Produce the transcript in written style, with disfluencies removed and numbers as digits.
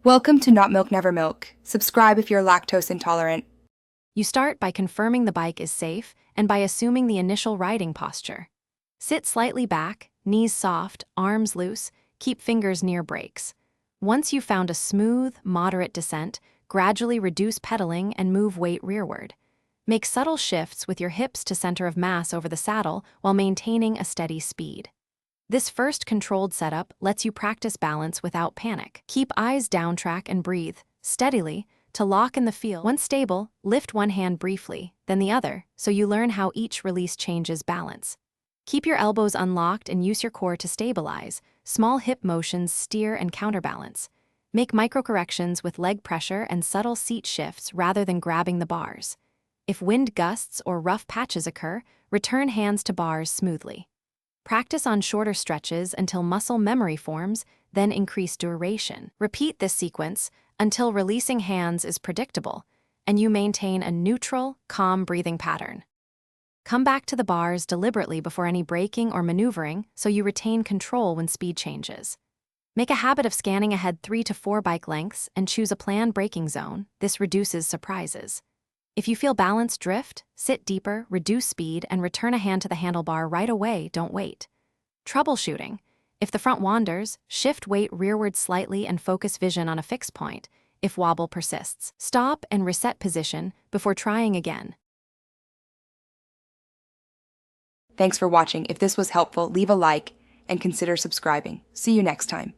Welcome to Not Milk Never Milk. Subscribe if you're lactose intolerant. You start by confirming the bike is safe and by assuming the initial riding posture. Sit slightly back, knees soft, arms loose, keep fingers near brakes. Once you've found a smooth, moderate descent, gradually reduce pedaling and move weight rearward. Make subtle shifts with your hips to center of mass over the saddle while maintaining a steady speed. This first controlled setup lets you practice balance without panic. Keep eyes down track and breathe, steadily, to lock in the feel. Once stable, lift one hand briefly, then the other, so you learn how each release changes balance. Keep your elbows unlocked and use your core to stabilize. Small hip motions steer and counterbalance. Make micro-corrections with leg pressure and subtle seat shifts rather than grabbing the bars. If wind gusts or rough patches occur, return hands to bars smoothly. Practice on shorter stretches until muscle memory forms, then increase duration. Repeat this sequence until releasing hands is predictable, and you maintain a neutral, calm breathing pattern. Come back to the bars deliberately before any braking or maneuvering so you retain control when speed changes. Make a habit of scanning ahead 3 to 4 bike lengths and choose a planned braking zone. This reduces surprises. If you feel balance drift, sit deeper, reduce speed, and return a hand to the handlebar right away, don't wait. Troubleshooting. If the front wanders, shift weight rearward slightly and focus vision on a fixed point. If wobble persists, stop and reset position before trying again. Thanks for watching. If this was helpful, leave a like and consider subscribing. See you next time.